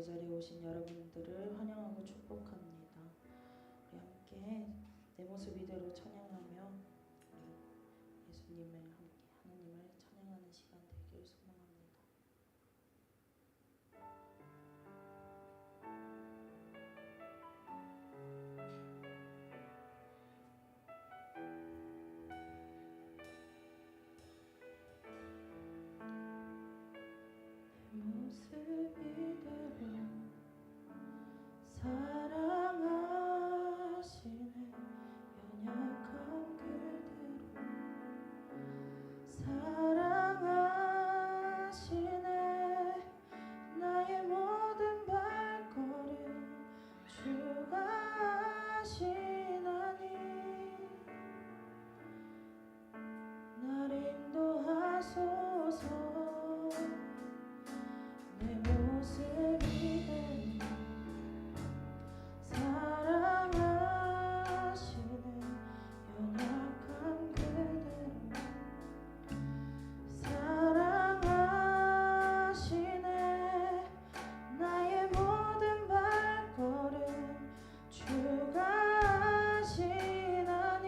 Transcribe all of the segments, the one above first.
자리에 오신 여러분들을 환영하고 축복합니다. 우리 함께 내 모습 이대로 찬양하며 우리 예수님을 함께 하나님을 찬양하는 시간 되기를 소망합니다. 모습 이대로 사랑하시네 연약한 그대로 사랑하시네 나의 모든 발걸음 주가 하시나니 날 인도하소서 내 모습 이대로 사랑하시네 연약한 그대로 사랑하시네 나의 모든 발걸음 주가 하시나니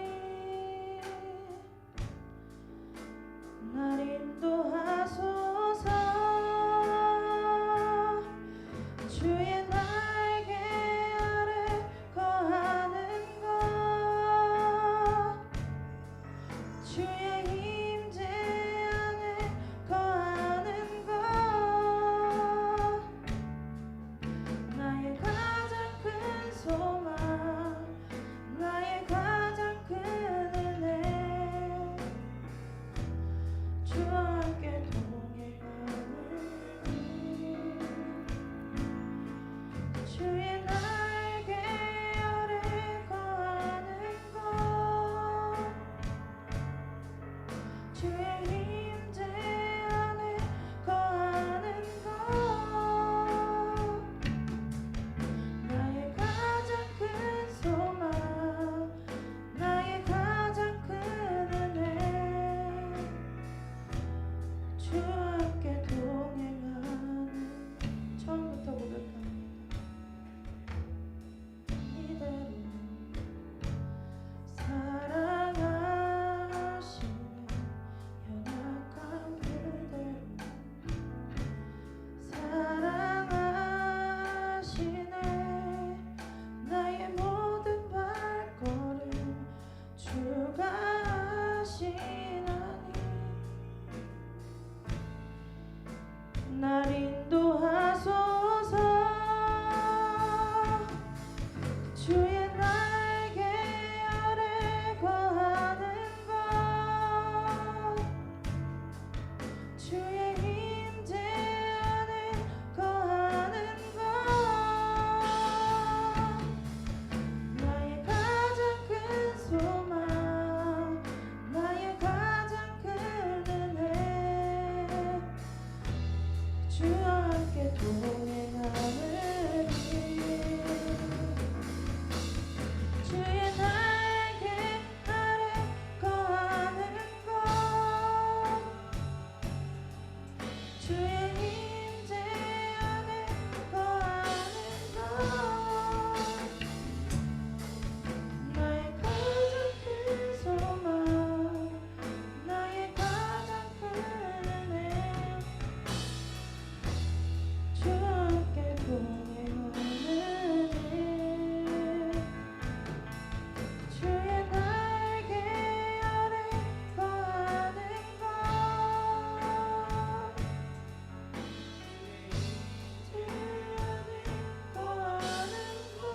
날 인도하소서 주의 날개 아래 거하는 것 주의 임재 안에 거하는 것 나의 가장 큰 소망 나의 가장 큰 은혜 주와 함께 동행하는 주의 날개 아래 거하는 것 주의 임재 안에 거하는 것 나의 가장 큰 소망 나의 가장 큰 은혜 주와 함께 동행하는 처음부터 고백합니다. 이대로 사랑하시네 연약한 그대로 사랑하시네 나의 모든 발걸음 주가 하시나니 날 인도하소서 주의 날개 아래 거하는 것 주의 임재 안에 거하는 것 나의 가장 큰 소망 나의 가장 큰 은혜 주와 함께 동행하는 주의 날개 아래 거하는 것 주의 임재 안에 거하는 것 나의 가장 큰 소망 나의 가장 큰 은혜 주와 함께 동행하는 주의 날개 아래 거하는 것 주의 안에 거하는 것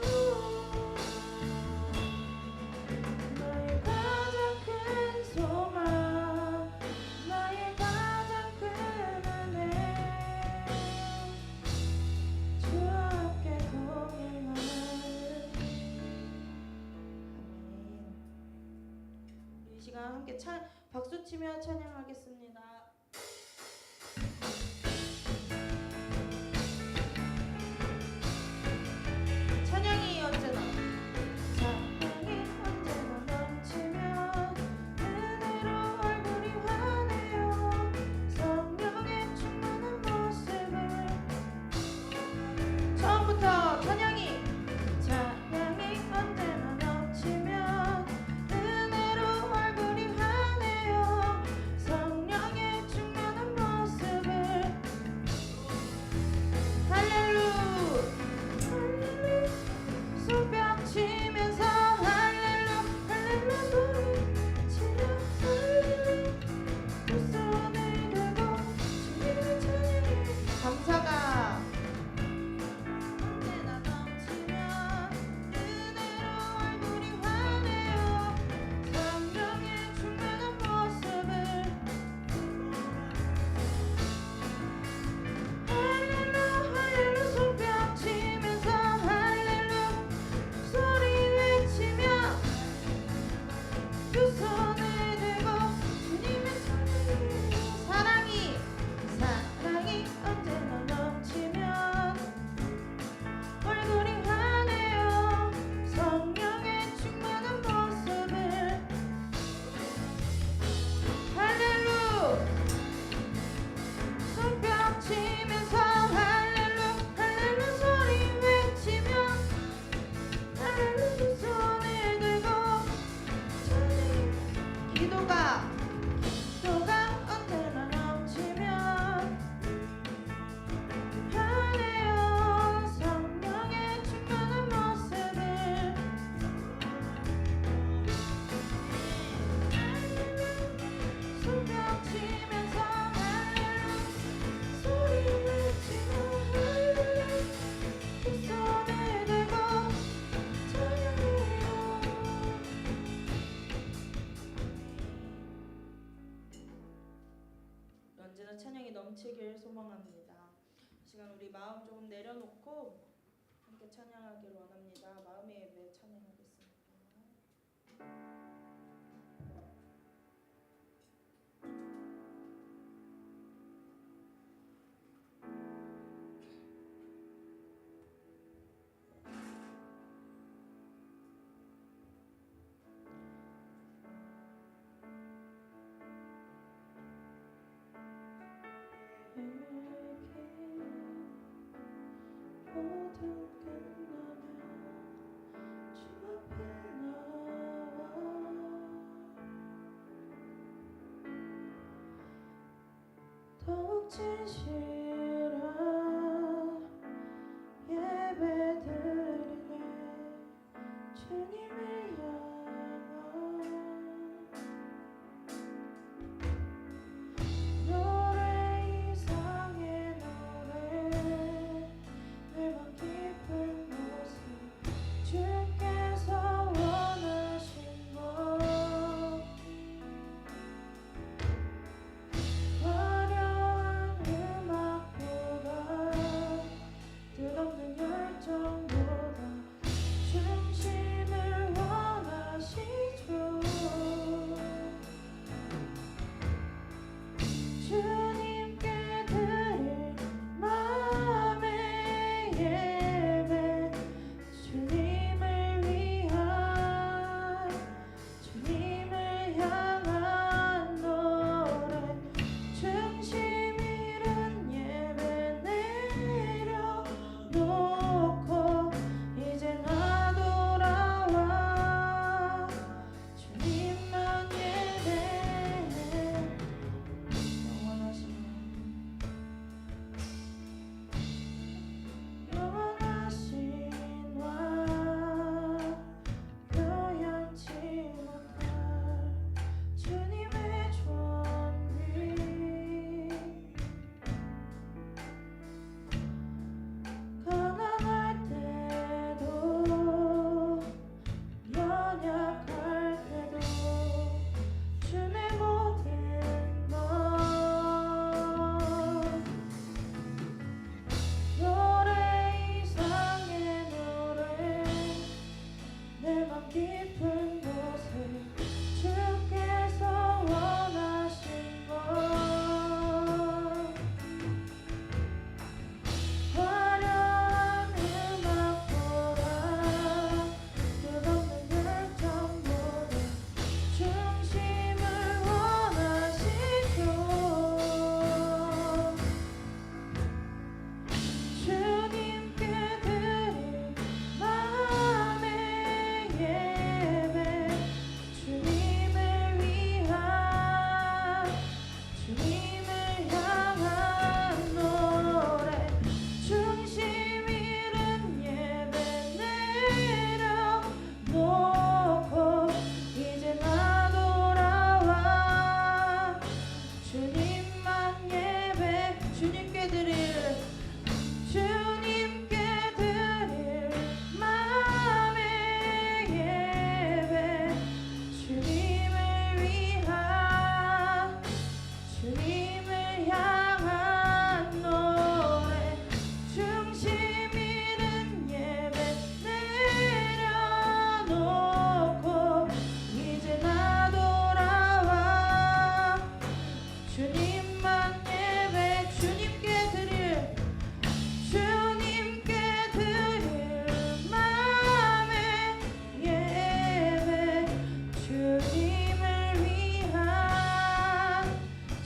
나의 가장 큰 소망 나의 가장 큰 은혜 주와 함께 동행하는 아멘. 이 시간 함께 박수치며 찬양하겠습니다. 찬양이 언제나 넘치며 은혜로 얼굴이 환해요 성령의 충만한 모습을 주시길 소망합니다. 이 시간 우리 마음 조금 내려놓고 함께 찬양하길 원합니다. 마음의 예배 찬양하겠습니다. 모두 끝나면 주 앞에 나와 더욱 진실한 예배 드리네 주님을 향한 노래 이상의 노래 내맘 깊은 모습 주께서 원하신 것 화려한 음악보다 뜻없는 열정보다 중심을 원하시죠. 주님께 드릴 마음의 예배 주님을 위한 주님을 향한 노래 중심 잃은 예배 내려놓고 이제 나 돌아와 주님만 예배해 영원하신 왕 표현치 못할 주님의 존귀 가난할 때도 연약할 때도 주의 모든 것 노래 이상의 노래 내 맘 깊은 곳에 주께서 원하신 것 화려한 음악보다 끝없는 열정보다 중심을 원하시죠. 주님께 드릴 마음의 예배 주님을 위한 주님을 향한 노래 중심 잃은 예배 내려놓고 이제 나 돌아와 주님만 예배 주님께 드릴 마음의 예배 주님을 위한 주님을 향한 노래 중심 잃은 예배 내려놓고 이제 나 돌아와 주님만 예배 주님께 드릴 마음의 예배 주님을 위한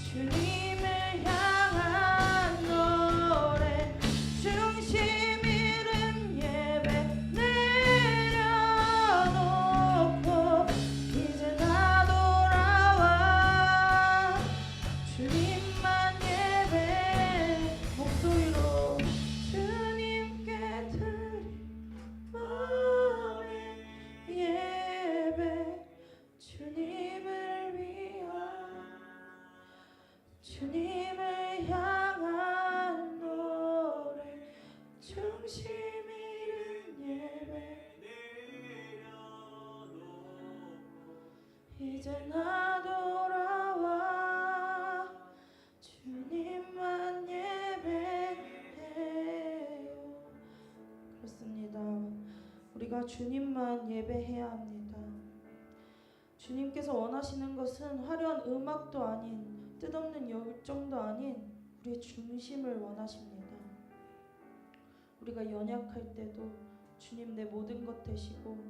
주님을 향한 노래 중심 잃은 예배 내려놓고 이제 나 돌아와 주님만 예배 목소리로 주님께 드릴 마음의 예배 주님을 위한 주님을 향한 노래 중심 잃은 예배 이제 나 돌아와 주님만 우리가 주님만 예배해야 합니다. 주님께서 원하시는 것은 화려한 음악도 아닌 뜻없는 열정도 아닌 우리의 중심을 원하십니다. 우리가 연약할 때도 주님 내 모든 것 되시고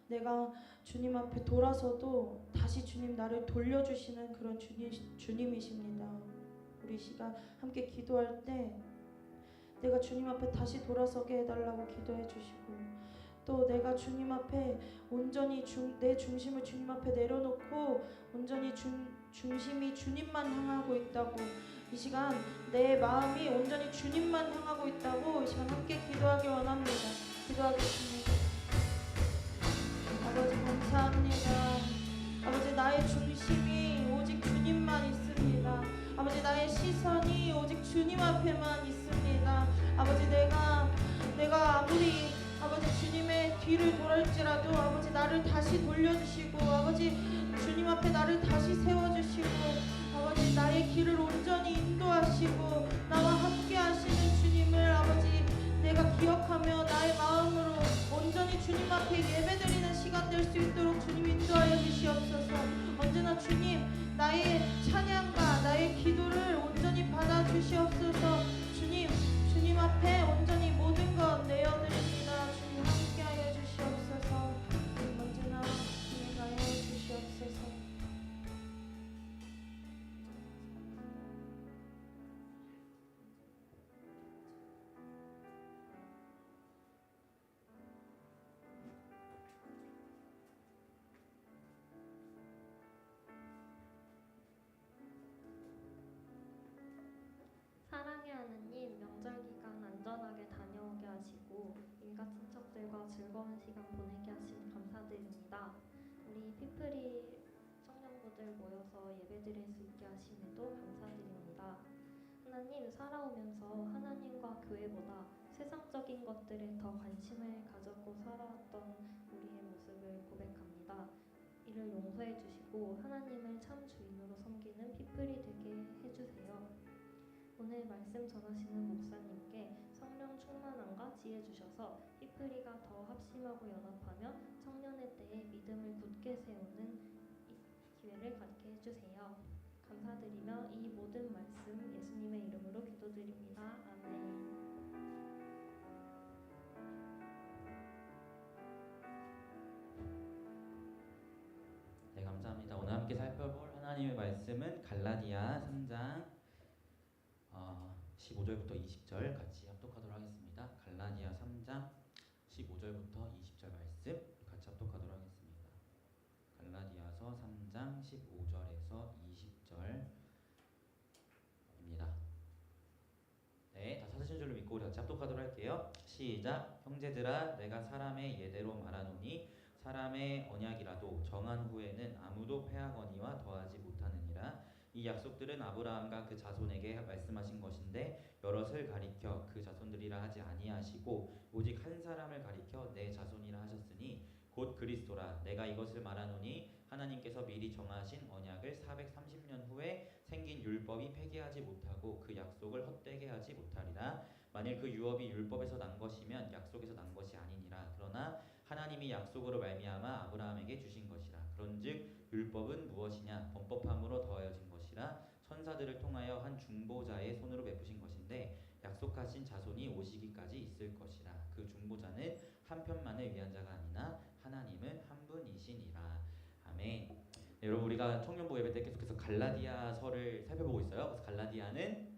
내가 주님 앞에 돌아서도 다시 주님 나를 돌려주시는 그런 주님이십니다. 우리 시간 함께 기도할 때 내가 주님 앞에 다시 돌아서게 해달라고 기도해 주시고 또 내가 주님 앞에 온전히 내 중심을 주님 앞에 내려놓고 온전히 중심이 주님만 향하고 있다고 이 시간 내 마음이 온전히 주님만 향하고 있다고 이 시간 함께 기도하기 원합니다. 기도하겠습니다. 아버지 감사합니다. 아버지 나의 중심이 오직 주님만 있습니다. 아버지 나의 시선이 오직 주님 앞에만 있습니다. 아버지 내가 아무리 아버지 주님의 뒤를 돌할지라도 아버지 나를 다시 돌려주시고 아버지 주님 앞에 나를 다시 세워주시고 아버지 나의 길을 온전히 인도하시고 나와 함께 하시는 주님을 아버지 내가 기억하며 나의 마음으로 온전히 주님 앞에 예배드리는 시간 될 수 있도록 주님 인도하여 주시옵소서. 언제나 주님 나의 찬양과 나의 기도를 온전히 받아 주시옵소서. 주님 앞에 온전히 모든 것 내어드립니다. 주님 함께하여 주시옵소서. 언제나 인하여 주시옵소서. 사랑의 하느님, 명절 기간 안전하게 다녀오게 하시고 일가 친척들과 즐거운 시간 보내게 하시니 감사드립니다. 우리 피프리 청년부들 모여서 예배드릴 수 있게 하심에도 감사드립니다. 하나님, 살아오면서 하나님과 교회보다 세상적인 것들에 더 관심을 가졌고 살아왔던 우리의 모습을 고백합니다. 이를 용서해 주시고 하나님을 참 주인으로 섬기는 피플이 되게 해주세요. 오늘 말씀 전하시는 목사님께 성령 충만함과 지혜 주셔서 피플이가 더 합심하고 연합하며 청년의 때에 믿음을 굳게 세우는 기회를 갖게 해주세요. 감사드리며 이 모든 말씀 예수님의 이름으로 기도드립니다. 아멘. 네, 감사합니다. 오늘 함께 살펴볼 하나님의 말씀은 갈라디아 3장 15절부터 20절 같이 합독하도록 하겠습니다. 갈라디아 3장 15절부터 20절 말씀 같이 합독하도록 하겠습니다. 갈라디아서 3장 15절에서 20절입니다. 네, 다 찾으신 줄로 믿고 우리 같이 합독하도록 할게요. 시작. 형제들아, 내가 사람의 예대로 말하노니 사람의 언약이라도 정한 후에는 아무도 패하거니와 더하지 못하느니라. 이 약속들은 아브라함과 그 자손에게 말씀하신 것인데 여럿을 가리켜 그 자손들이라 하지 아니하시고 오직 한 사람을 가리켜 내 자손이라 하셨으니 곧 그리스도라. 내가 이것을 말하노니 하나님께서 미리 정하신 언약을 430년 후에 생긴 율법이 폐기하지 못하고 그 약속을 헛되게 하지 못하리라. 만일 그 유업이 율법에서 난 것이면 약속에서 난 것이 아니니라. 그러나 하나님이 약속으로 말미암아 아브라함에게 주신 것이라. 그런즉 율법은 무엇이냐? 범법함으로 더하여진 것이라. 천사들을 통하여 한 중보자의 손으로 베푸신 것인데 약속하신 자손이 오시기까지 있을 것이라. 그 중보자는 한 편만을 위한 자가 아니나 하나님은 한 분이시니라. 아멘. 네, 여러분 우리가 청년부 예배 때 계속해서 갈라디아서를 살펴보고 있어요. 그래서 갈라디아는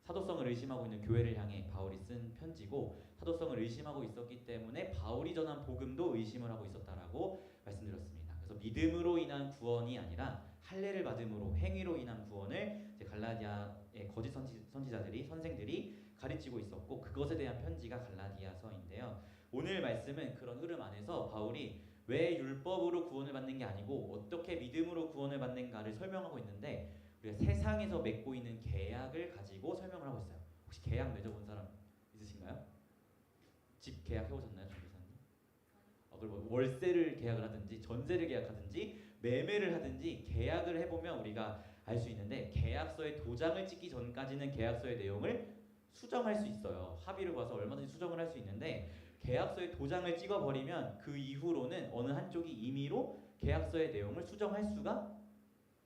사도성을 의심하고 있는 교회를 향해 바울이 쓴 편지고 사도성을 의심하고 있었기 때문에 바울이 전한 복음도 의심을 하고 있었다라고 말씀드렸습니다. 그래서 믿음으로 인한 구원이 아니라 할례를 받음으로 행위로 인한 구원을 이제 갈라디아의 거짓 선생들이 가르치고 있었고 그것에 대한 편지가 갈라디아서인데요. 오늘 말씀은 그런 흐름 안에서 바울이 왜 율법으로 구원을 받는 게 아니고 어떻게 믿음으로 구원을 받는가를 설명하고 있는데 우리가 세상에서 맺고 있는 계약을 가지고 설명을 하고 있어요. 혹시 계약 맺어본 사람 있으신가요? 집 계약 해보셨나요, 전도사님? 그리고 월세를 계약을 하든지 전세를 계약하든지 매매를 하든지 계약을 해보면 우리가 알 수 있는데 계약서에 도장을 찍기 전까지는 계약서의 내용을 수정할 수 있어요. 합의를 봐서 얼마든지 수정을 할 수 있는데 계약서에 도장을 찍어버리면 그 이후로는 어느 한쪽이 임의로 계약서의 내용을 수정할 수가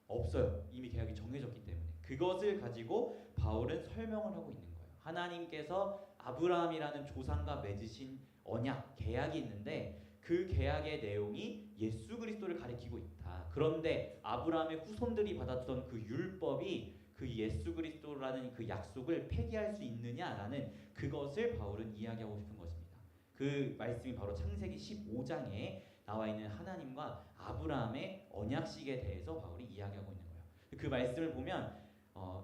없어요. 이미 계약이 정해졌기 때문에. 그것을 가지고 바울은 설명을 하고 있는 거예요. 하나님께서 아브라함이라는 조상과 맺으신 언약, 계약이 있는데 그 계약의 내용이 예수 그리스도를 가리키고 있다. 그런데 아브라함의 후손들이 받았던 그 율법이 그 예수 그리스도라는 그 약속을 폐기할 수 있느냐라는 그것을 바울은 이야기하고 싶은 것입니다. 그 말씀이 바로 창세기 15장에 나와 있는 하나님과 아브라함의 언약식에 대해서 바울이 이야기하고 있는 거예요. 그 말씀을 보면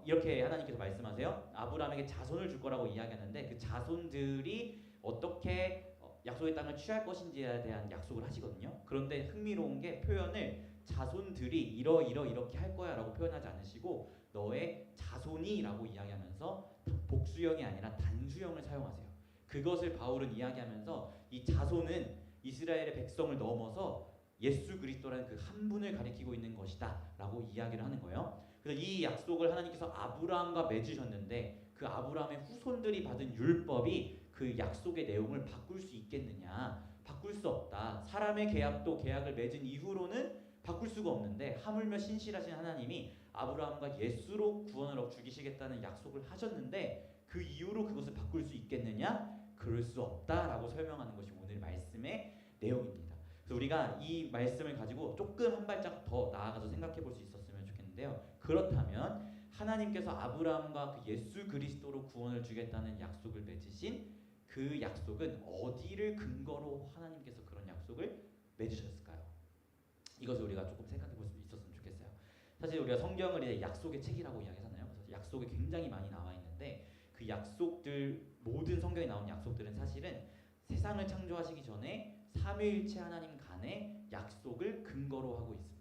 이렇게 하나님께서 말씀하세요. 아브라함에게 자손을 줄 거라고 이야기하는데 그 자손들이 어떻게 약속의 땅을 취할 것인지에 대한 약속을 하시거든요. 그런데 흥미로운 게 표현을 자손들이 이렇게 할 거야 라고 표현하지 않으시고 너의 자손이라고 이야기하면서 복수형이 아니라 단수형을 사용하세요. 그것을 바울은 이야기하면서 이 자손은 이스라엘의 백성을 넘어서 예수 그리스도라는 그 한 분을 가리키고 있는 것이다 라고 이야기를 하는 거예요. 그래서 이 약속을 하나님께서 아브라함과 맺으셨는데 그 아브라함의 후손들이 받은 율법이 그 약속의 내용을 바꿀 수 있겠느냐? 바꿀 수 없다. 사람의 계약도 계약을 맺은 이후로는 바꿀 수가 없는데 하물며 신실하신 하나님이 아브라함과 예수로 구원을 주기시겠다는 약속을 하셨는데 그 이후로 그것을 바꿀 수 있겠느냐? 그럴 수 없다라고 설명하는 것이 오늘 말씀의 내용입니다. 그래서 우리가 이 말씀을 가지고 조금 한 발짝 더 나아가서 생각해 볼 수 있었으면 좋겠는데요. 그렇다면 하나님께서 아브라함과 그 예수 그리스도로 구원을 주겠다는 약속을 맺으신 그 약속은 어디를 근거로 하나님께서 그런 약속을 맺으셨을까요? 이것을 우리가 조금 생각해 볼 수 있었으면 좋겠어요. 사실 우리가 성경을 이제 약속의 책이라고 이야기하잖아요. 그래서 약속이 굉장히 많이 나와 있는데 그 약속들 모든 성경에 나온 약속들은 사실은 세상을 창조하시기 전에 삼위일체 하나님 간의 약속을 근거로 하고 있습니다.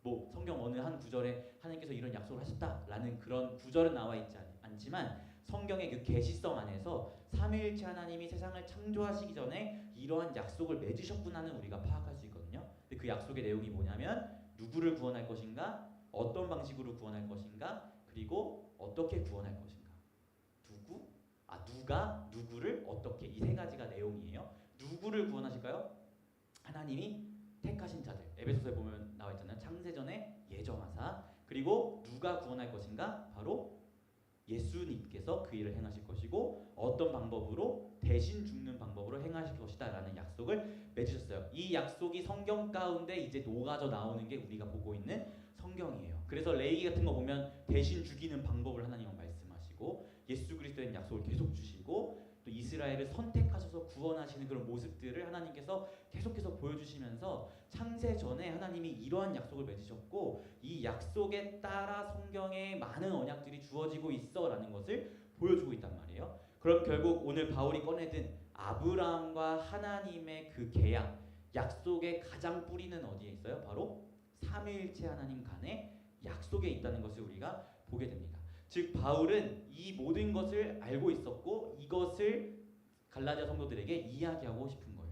뭐 성경 어느 한 구절에 하나님께서 이런 약속을 하셨다라는 그런 구절은 나와 있지 않지만 성경의 그 계시성 안에서 삼위일체 하나님이 세상을 창조하시기 전에 이러한 약속을 맺으셨구나는 우리가 파악할 수 있거든요. 근데 그 약속의 내용이 뭐냐면 누구를 구원할 것인가, 어떤 방식으로 구원할 것인가, 그리고 어떻게 구원할 것인가. 누가 누구를 어떻게, 이 세 가지가 내용이에요. 누구를 구원하실까요? 하나님이 택하신 자들. 에베소서에 보면 나와 있잖아요. 창세전에 예정하사. 그리고 누가 구원할 것인가? 바로 예수님께서 그 일을 행하실 것이고 어떤 방법으로 대신 죽는 방법으로 행하실 것이다 라는 약속을 맺으셨어요. 이 약속이 성경 가운데 이제 녹아져 나오는 게 우리가 보고 있는 성경이에요. 그래서 레위기 같은 거 보면 대신 죽이는 방법을 하나님은 말씀하시고 예수 그리스도의 약속을 계속 주시고 또 이스라엘을 선택하셔서 구원하시는 그런 모습들을 하나님께서 계속해서 보여주시면서 창세 전에 하나님이 이러한 약속을 맺으셨고 이 약속에 따라 성경에 많은 언약들이 주어지고 있어라는 것을 보여주고 있단 말이에요. 그럼 결국 오늘 바울이 꺼내든 아브라함과 하나님의 그 계약, 약속의 가장 뿌리는 어디에 있어요? 바로 삼위일체 하나님 간의 약속에 있다는 것을 우리가 보게 됩니다. 즉 바울은 이 모든 것을 알고 있었고 이것을 갈라디아 성도들에게 이야기하고 싶은 거예요.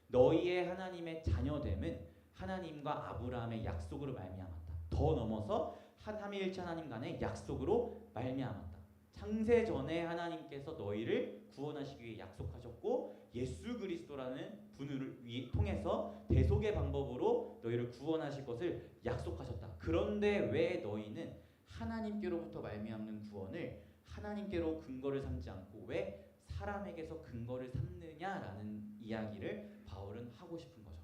너희의 하나님의 자녀됨은 하나님과 아브라함의 약속으로 말미암았다. 더 넘어서 삼위일체 하나님 간의 약속으로 말미암았다. 창세 전에 하나님께서 너희를 구원하시기 위해 약속하셨고 예수 그리스도라는 분을 통해서 대속의 방법으로 너희를 구원하실 것을 약속하셨다. 그런데 왜 너희는 하나님께로부터 말미암는 구원을 하나님께로 근거를 삼지 않고 왜 사람에게서 근거를 삼느냐라는 이야기를 바울은 하고 싶은 거죠.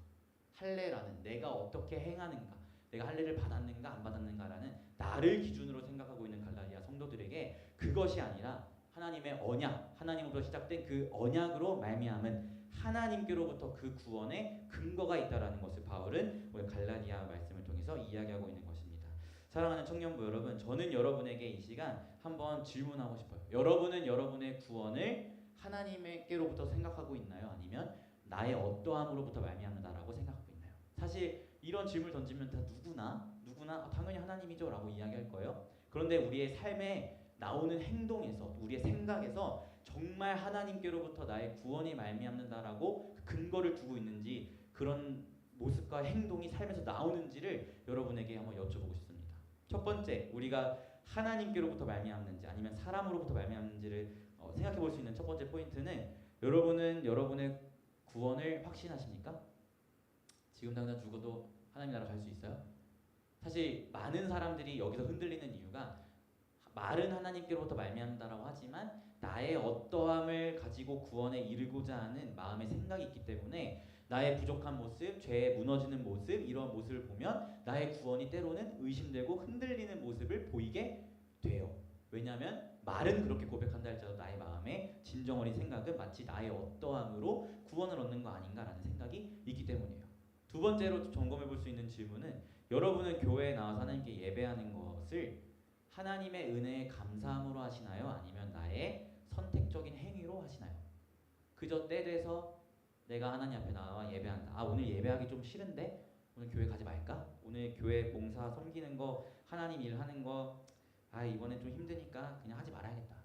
할례라는 내가 어떻게 행하는가, 내가 할례를 받았는가 안 받았는가라는 나를 기준으로 생각하고 있는 갈라디아 성도들에게 그것이 아니라 하나님의 언약, 하나님으로부터 시작된 그 언약으로 말미암은 하나님께로부터 그 구원의 근거가 있다라는 것을 바울은 오늘 갈라디아 말씀을 통해서 이야기하고 있는 것입니다. 사랑하는 청년부 여러분, 저는 여러분에게 이 시간 한번 질문하고 싶어요. 여러분은 여러분의 구원을 하나님께로부터 생각하고 있나요? 아니면 나의 어떠함으로부터 말미암는다라고 생각하고 있나요? 사실 이런 질문을 던지면 다 누구나 당연히 하나님이죠 라고 이야기할 거예요. 그런데 우리의 삶에 나오는 행동에서 우리의 생각에서 정말 하나님께로부터 나의 구원이 말미암는다라고 근거를 두고 있는지 그런 모습과 행동이 삶에서 나오는지를 여러분에게 한번 여쭤보고 싶습니다. 첫 번째, 우리가 하나님께로부터 말미암는지 아니면 사람으로부터 말미암는지를 생각해 볼 수 있는 첫 번째 포인트는 여러분은 여러분의 구원을 확신하십니까? 지금 당장 죽어도 하나님 나라 갈 수 있어요? 사실 많은 사람들이 여기서 흔들리는 이유가 말은 하나님께로부터 말미암는다라고 하지만 나의 어떠함을 가지고 구원에 이르고자 하는 마음의 생각이 있기 때문에 나의 부족한 모습, 죄에 무너지는 모습, 이런 모습을 보면 나의 구원이 때로는 의심되고 흔들리는 모습을 보이게 돼요. 왜냐하면 말은 그렇게 고백한다 할지라도 나의 마음에 진정 어린 생각은 마치 나의 어떠함으로 구원을 얻는 거 아닌가라는 생각이 있기 때문이에요. 두 번째로 점검해 볼 수 있는 질문은 여러분은 교회에 나와서 하나님께 예배하는 것을 하나님의 은혜에 감사함으로 하시나요? 아니면 나의 선택적인 행위로 하시나요? 그저 때 돼서 내가 하나님 앞에 나와 예배한다. 아, 오늘 예배하기 좀 싫은데 오늘 교회 가지 말까? 오늘 교회 봉사 섬기는 거, 하나님 일하는 거, 아, 이번엔 좀 힘드니까 그냥 하지 말아야겠다.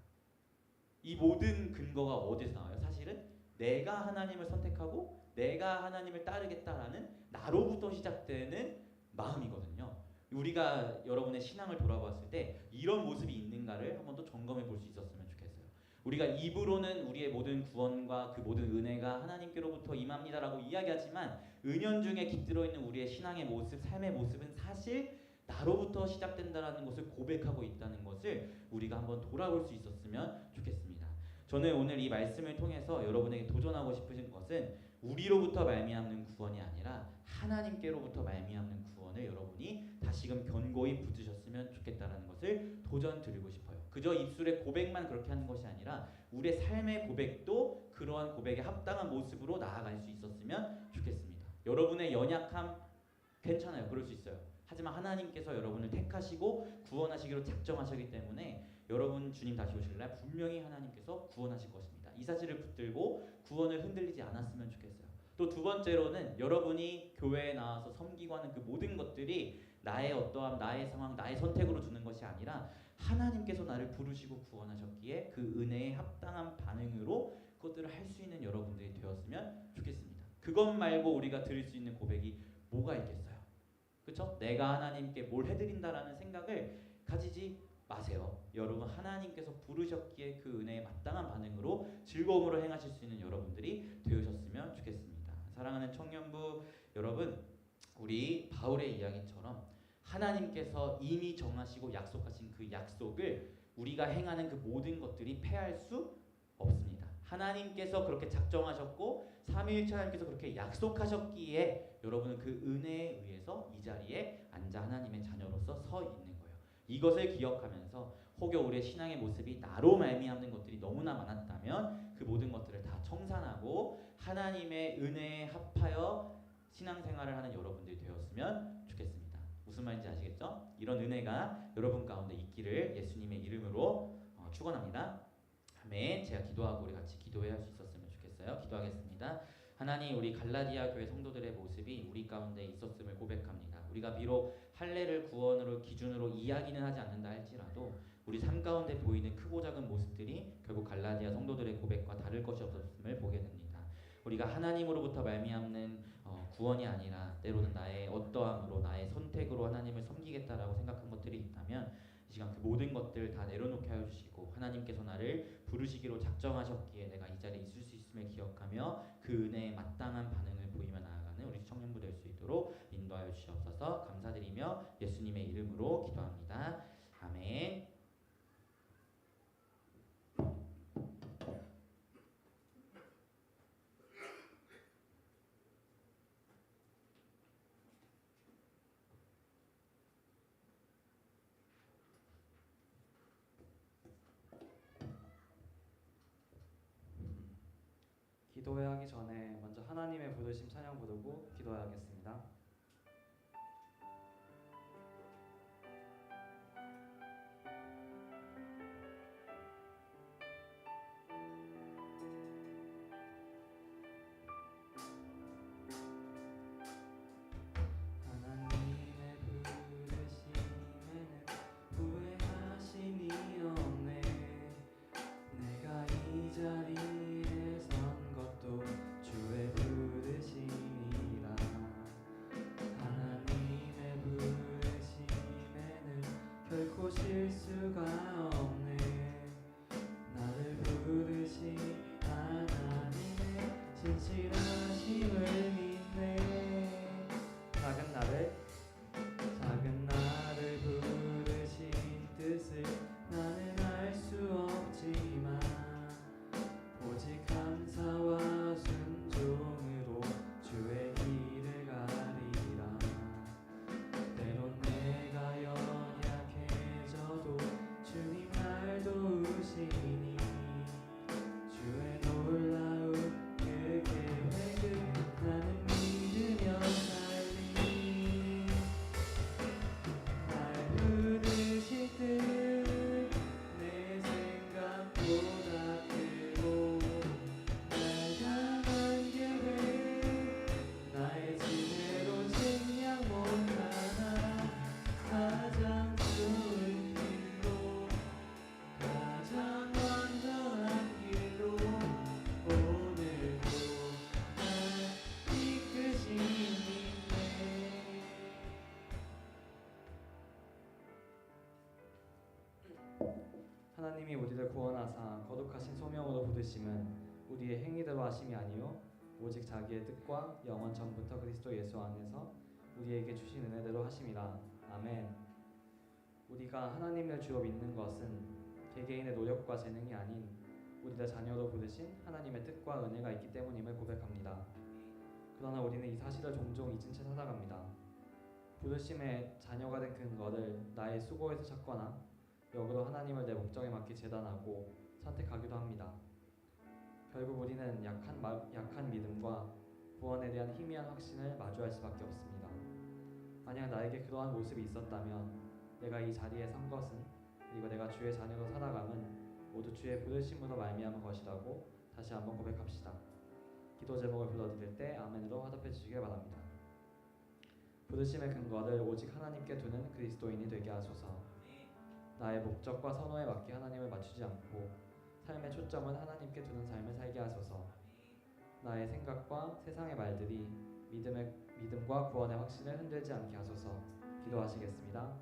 이 모든 근거가 어디서 나와요? 사실은 내가 하나님을 선택하고 내가 하나님을 따르겠다라는 나로부터 시작되는 마음이거든요. 우리가 여러분의 신앙을 돌아봤을 때 이런 모습이 있는가를 한번 더 점검해 볼 수 있었으면 좋겠어요. 우리가 입으로는 우리의 모든 구원과 그 모든 은혜가 하나님께로부터 임합니다라고 이야기하지만 은연중에 깃들어 있는 우리의 신앙의 모습, 삶의 모습은 사실 나로부터 시작된다라는 것을 고백하고 있다는 것을 우리가 한번 돌아볼 수 있었으면 좋겠습니다. 저는 오늘 이 말씀을 통해서 여러분에게 도전하고 싶으신 것은 우리로부터 말미암는 구원이 아니라 하나님께로부터 말미암는 구원을 여러분이 다시금 견고히 붙으셨으면 좋겠다라는 것을 도전 드리고 싶어요. 그저 입술의 고백만 그렇게 하는 것이 아니라 우리의 삶의 고백도 그러한 고백에 합당한 모습으로 나아갈 수 있었으면 좋겠습니다. 여러분의 연약함 괜찮아요. 그럴 수 있어요. 하지만 하나님께서 여러분을 택하시고 구원하시기로 작정하셨기 때문에 여러분 주님 다시 오실 날 분명히 하나님께서 구원하실 것입니다. 이 사실을 붙들고 구원을 흔들리지 않았으면 좋겠어요. 또 두 번째로는 여러분이 교회에 나와서 섬기고 하는 그 모든 것들이 나의 어떠함, 나의 상황, 나의 선택으로 주는 것이 아니라 하나님께서 나를 부르시고 구원하셨기에 그 은혜에 합당한 반응으로 그것들을 할 수 있는 여러분들이 되었으면 좋겠습니다. 그것 말고 우리가 드릴 수 있는 고백이 뭐가 있겠어요? 그렇죠? 내가 하나님께 뭘 해드린다라는 생각을 가지지 마세요. 여러분 하나님께서 부르셨기에 그 은혜에 마땅한 반응으로 즐거움으로 행하실 수 있는 여러분들이 되으셨으면 좋겠습니다. 사랑하는 청년부 여러분, 우리 바울의 이야기처럼 하나님께서 이미 정하시고 약속하신 그 약속을 우리가 행하는 그 모든 것들이 패할 수 없습니다. 하나님께서 그렇게 작정하셨고 삼위일체 하나님께서 그렇게 약속하셨기에 여러분은 그 은혜에 의해서 이 자리에 앉아 하나님의 자녀로서 서 있는 거예요. 이것을 기억하면서 혹여 우리의 신앙의 모습이 나로 말미암는 것들이 너무나 많았다면 그 모든 것들을 다 청산하고 하나님의 은혜에 합하여 신앙생활을 하는 여러분들이 되었으면 좋겠습니다. 무슨 말인지 아시겠죠? 이런 은혜가 여러분 가운데 있기를 예수님의 이름으로 축원합니다. 아멘. 제가 기도하고 우리 같이 기도해야 할 수 있었으면 좋겠어요. 기도하겠습니다. 하나님, 우리 갈라디아 교회 성도들의 모습이 우리 가운데 있었음을 고백합니다. 우리가 비록 할례를 구원으로 기준으로 이야기는 하지 않는다 할지라도 우리 삶 가운데 보이는 크고 작은 모습들이 결국 갈라디아 성도들의 고백과 다를 것이 없었음을 보게 됩니다. 우리가 하나님으로부터 말미암는 구원이 아니라 때로는 나의 어떠함으로 나의 선택으로 하나님을 섬기겠다라고 생각한 것들이 있다면 이 시간 그 모든 것들 다 내려놓게 하여 주시고 하나님께서 나를 부르시기로 작정하셨기에 내가 이 자리에 있을 수 있음을 기억하며 그 은혜에 마땅한 반응을 보이며 나아가는 우리 청년부 될 수 있도록 인도하여 주시옵소서. 감사드리며 예수님의 이름으로 기도합니다. 아멘. 기도하기 전에 먼저 하나님의 부르심 찬양 부르고 기도하겠습니다. 하나님의 부르심에는 후회하심이 없네. 내가 이 자리에 선 것도 주의 부르심이라. 하나님의 부르심에는 결코 실수가 없네. 나를 부르신 하나님의 진실한 하나님이 우리를 구원하사 거룩하신 소명으로 부르심은 우리의 행위대로 하심이 아니요 오직 자기의 뜻과 영원 전부터 그리스도 예수 안에서 우리에게 주신 은혜대로 하심이라. 아멘. 우리가 하나님을 주로 믿는 것은 개개인의 노력과 재능이 아닌 우리를 자녀로 부르신 하나님의 뜻과 은혜가 있기 때문임을 고백합니다. 그러나 우리는 이 사실을 종종 잊은 채 살아갑니다. 부르심의 자녀가 된 근거를 나의 수고에서 찾거나 역으로 하나님을 내 목적에 맞게 재단하고 선택하기도 합니다. 결국 우리는 약한 믿음과 구원에 대한 희미한 확신을 마주할 수밖에 없습니다. 만약 나에게 그러한 모습이 있었다면 내가 이 자리에 선 것은 그리고 내가 주의 자녀로 살아감은 모두 주의 부르심으로 말미암은 것이라고 다시 한번 고백합시다. 기도 제목을 불러드릴 때 아멘으로 화답해 주시길 바랍니다. 부르심의 근거를 오직 하나님께 두는 그리스도인이 되게 하소서. 나의 목적과 선호에 맞게 하나님을 맞추지 않고 삶의 초점은 하나님께 두는 삶을 살게 하소서. 나의 생각과 세상의 말들이 믿음과 구원의 확신을 흔들지 않게 하소서. 기도하시겠습니다.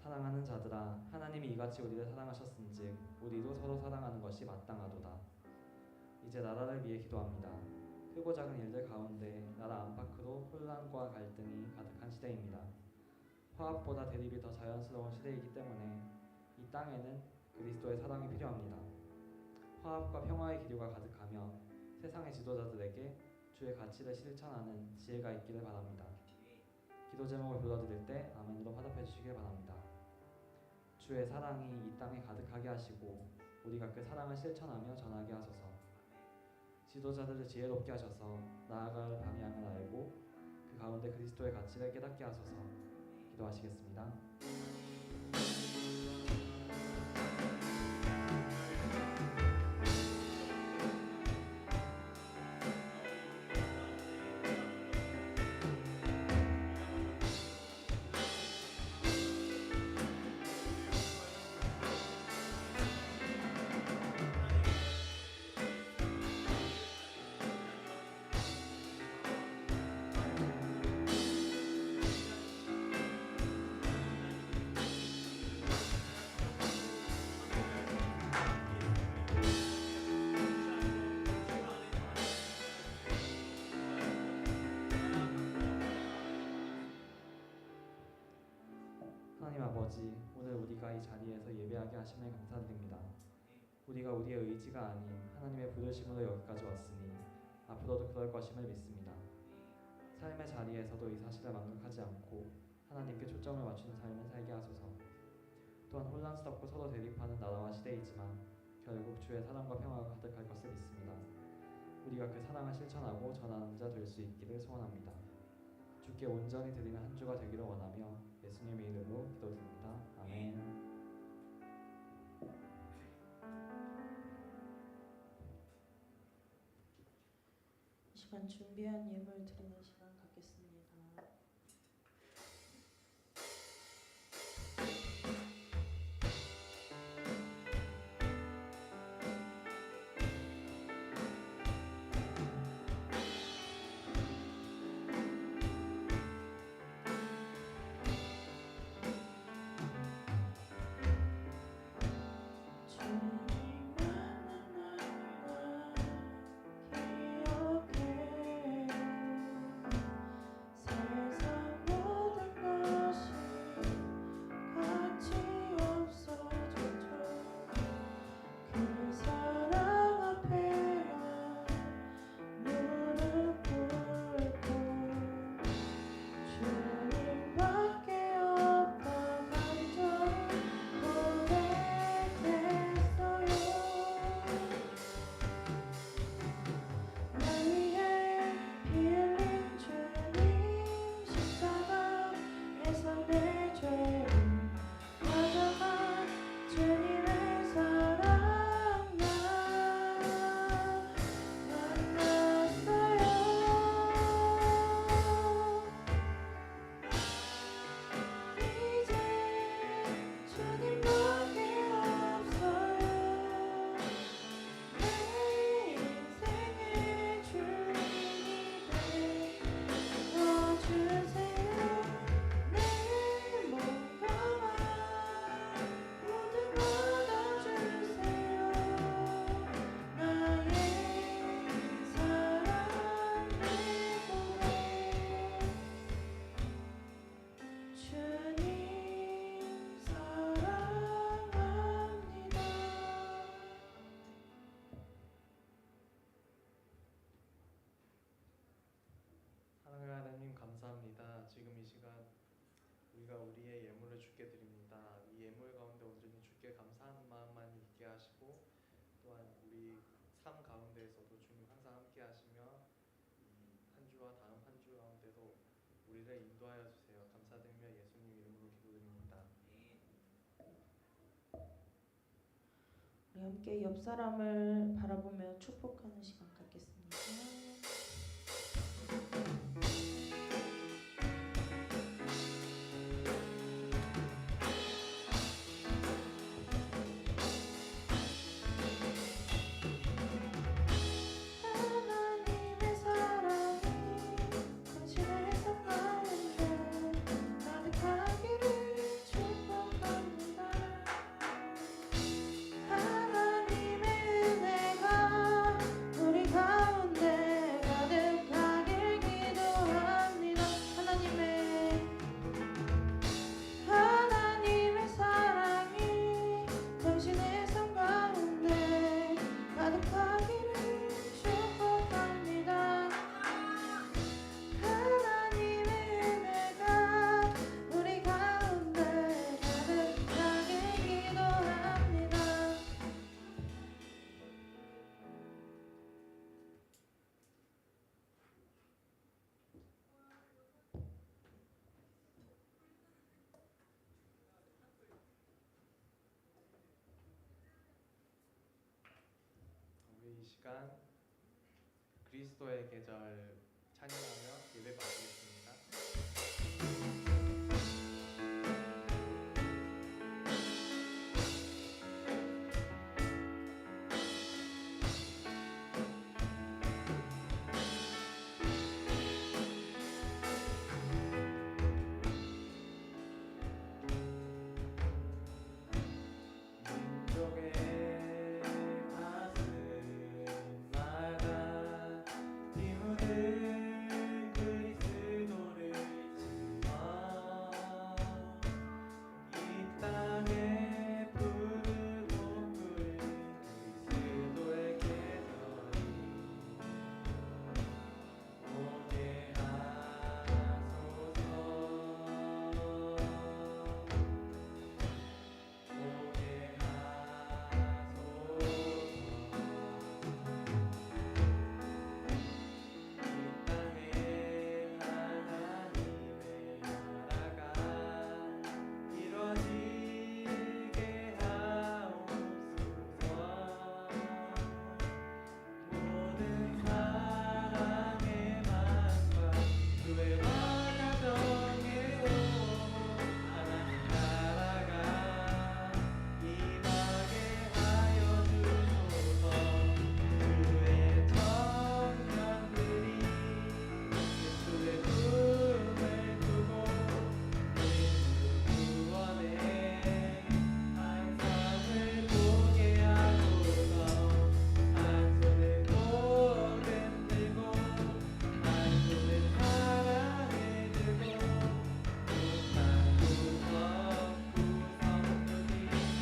사랑하는 자들아, 하나님이 이같이 우리를 사랑하셨은즉 우리도 서로 사랑하는 것이 마땅하도다. 이제 나라를 위해 기도합니다. 크고 작은 일들 가운데 나라 안팎으로 혼란과 갈등이 가득한 시대입니다. 화합보다 대립이 더 자연스러운 시대이기 때문에 이 땅에는 그리스도의 사랑이 필요합니다. 화합과 평화의 기류가 가득하며 세상의 지도자들에게 주의 가치를 실천하는 지혜가 있기를 바랍니다. 기도 제목을 불러드릴 때 아멘으로 화답해 주시길 바랍니다. 주의 사랑이 이 땅에 가득하게 하시고 우리가 그 사랑을 실천하며 전하게 하소서. 지도자들을 지혜롭게 하셔서 나아갈 방향을 알고 그 가운데 그리스도의 가치를 깨닫게 하소서. 기도하시겠습니다. 하나님 아버지, 오늘 우리가 이 자리에서 예배하게 하심을 감사드립니다. 우리가 우리의 의지가 아닌 하나님의 부르심으로 여기까지 왔으니 앞으로도 그럴 것임을 믿습니다. 삶의 자리에서도 이 사실을 망각하지 않고 하나님께 초점을 맞추는 삶을 살게 하소서. 또한 혼란스럽고 서로 대립하는 나라와 시대이지만 결국 주의 사랑과 평화가 가득할 것을 믿습니다. 우리가 그 사랑을 실천하고 전하는 자 될 수 있기를 소원합니다. 주께 온전히 드리는 한 주가 되기를 원하며 예수님의 이름으로 기도드립니다. 아멘. 이 시간 준비한 예물 드리는 시간 갖겠습니다. 우리를 인도하여 주세요. 감사드리며 예수님 이름으로 기도드립니다. 우리 함께 옆 사람을 바라보며 축복하는 시간 갖겠습니다. 하나님의 사랑이 당신의 삶 가운데 가득하기를 축복합니다. 하나님의 은혜가 우리 가운데 가득하길 기도합니다. 하나님의 사랑이 당신의 삶 가운데 가득하기를 축복합니다. 하나님의 은혜가 우리 가운데 가득하길 기도합니다. 우리 이 시간 그리스도의 계절 찬양하며 예배 마치겠습니다. 민족의 가슴마다 이 묻은 그리스도를 지어 이 땅에 부르고 부른 그리스도의 계절이 오게 하소서. 오게 하소서. 이 땅에 하나님의 나라가 이루어지게 하옵소서. 모든 사랑의 마음과 주의 가정에 오고 하나님 나라가 임하게 하여 주소서. 주의 청년들이 예수의 품을 두고 우리 구원의 환상을 보게 하소서. 한 손을 복은 들고 한 손을 사랑을 들고 구석구석 구석 누리는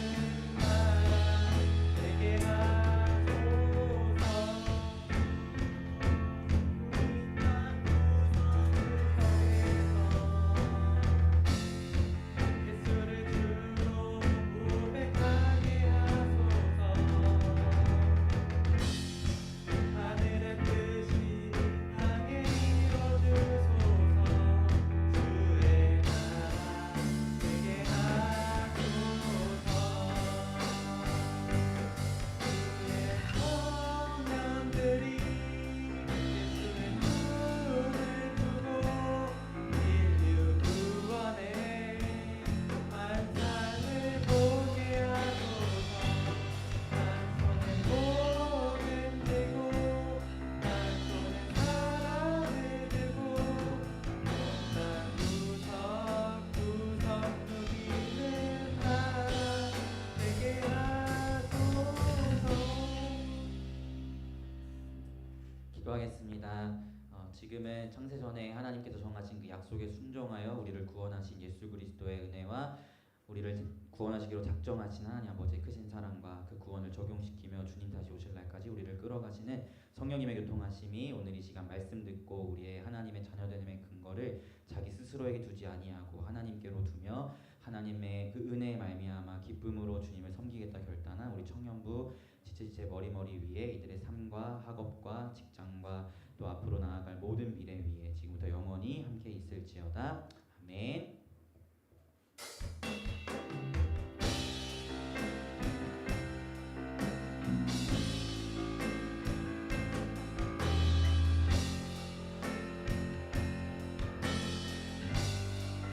나라 되게 하소서. 예수를 주로 고백하게 하소서. 하늘의 뜻이 땅에 이루어주소서. 주의 나라 되게 하소서. 주의 청년들이 예수의 품을 두고 인류 구원의 환상을 보게 하소서. 한 손에 복을 들고 한 손에 사랑을 들고 온갖 구석구석 누리는 나라 되게 하소서. 기도하겠습니다. 지금은 창세전에 하나님께서 정하신 그 약속에 순종하여 우리를 구원하신 예수 그리스도의 은혜와 우리를 구원하시기로 작정하신 하나님 아버지의 크신 사랑과 그 구원을 적용시키며 주님 다시 오실 날까지 우리를 끌어가시는 성령님의 교통하심이 오늘 이 시간 말씀 듣고 우리의 하나님의 자녀됨의 근거를 자기 스스로에게 두지 아니하고 하나님께로 두며 하나님의 그 은혜의 말미암아 기쁨으로 주님을 섬기겠다 결단한 우리 청년부 지체지체 머리머리 위에 이들의 삶과 학업과 직장과 또 또 앞으로 나아갈 모든 미래 위에 지금부터 영원히 함께 있을지어다. 아멘.